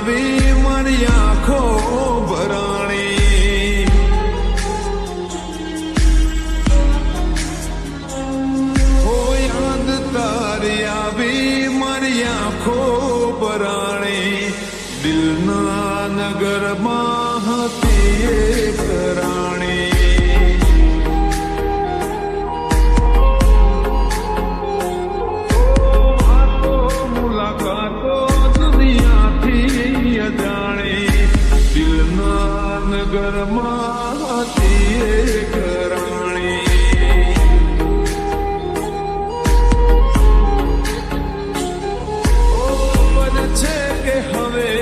આવી મારી આંખો ભરાણી ઓ યાદ તારી આવી મારી આંખો ભરાણી દિલના નગરમાં હતી એક રાણી નગરમાં હતી એક રાણી ખબર છે કે હવે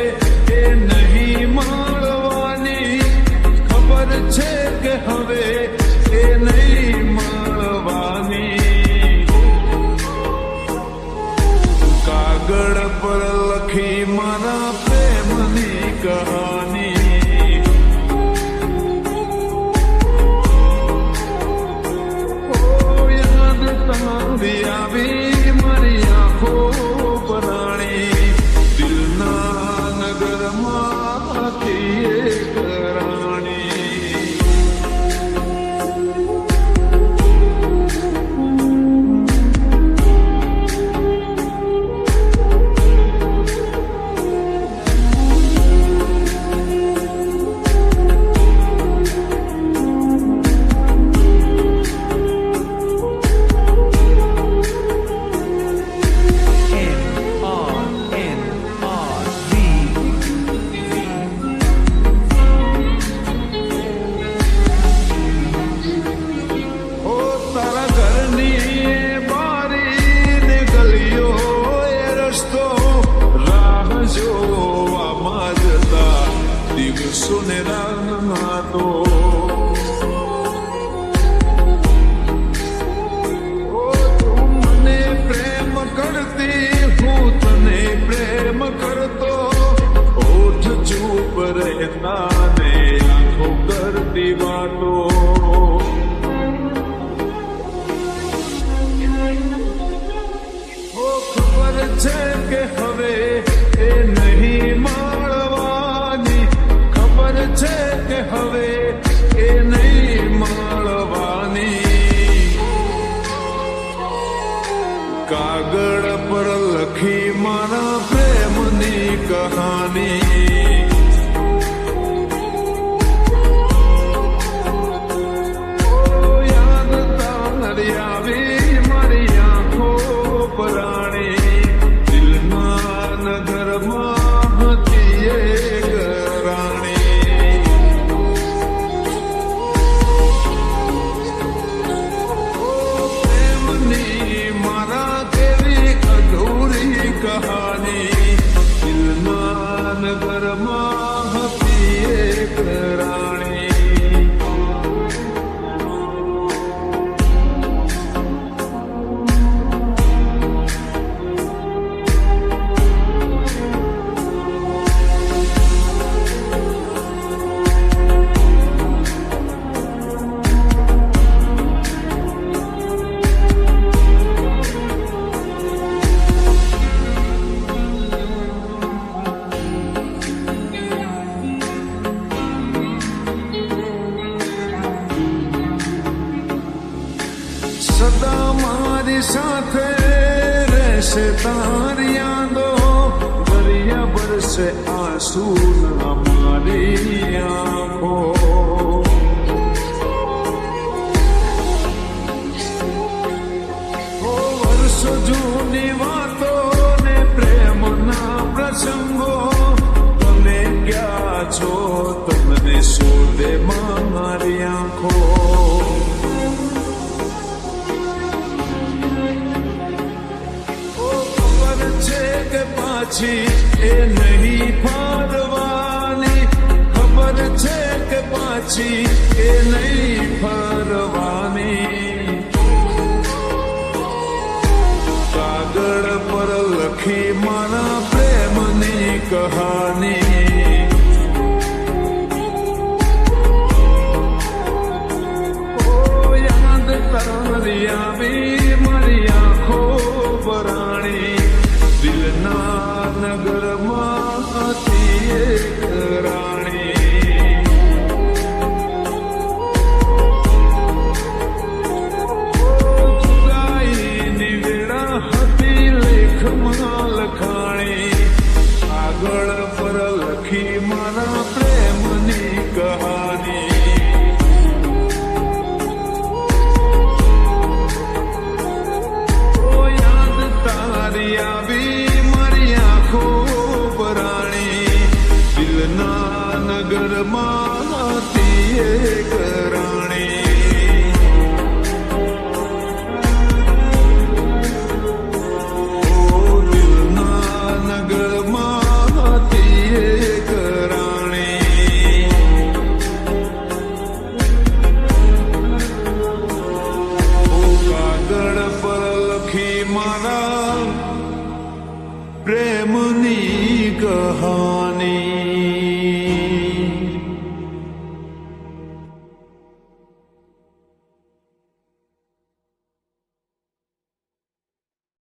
એ નહીં મળવાની ખબર છે કે હવે એ નહીં મળવાની કાગળ પર લખી મારા પ્રેમની કહાની આવી મારી આંખો ભરાણી દિલના નગરમાંથી એક રાણી સુનેરા તો તું મને પ્રેમ કરતી હું તને પ્રેમ કરતો ઓઠ ચૂપ રહેતા ને આંખો કરતી વાતો ખબર છે કે હવે એ નહીં મળવાની ખબર છે કે હવે એ નહીં મળવાની કાગળ પર લખી મારા પ્રેમની કહાની યાદ તારી આવી મારી આંખો ભરાણી દિલના નગરમાં હતી એક રાણી પ્રેમની મારા કેવી અધૂરી કહાની દિલના નગરમાં હતી એક રાણી સદા મારી સાથે રહેશે તારી યાદો દરિયા ભરશે આંસુ ના મારી આંખો વર્ષો જૂની વાતો ને પ્રેમના પ્રસંગો તમે ક્યાં છો તમને શોધે મારી આંખો પાછી એ નહીં ફરવાની ખબર છે કે પાછી એ નહીં ફરવાની કાગળ પર લખી મારા પ્રેમની કહાની યાદ તારી આવી મારી આંખો ભરાણી દિલના નગરમાં હતી મારા પ્રેમની કહાની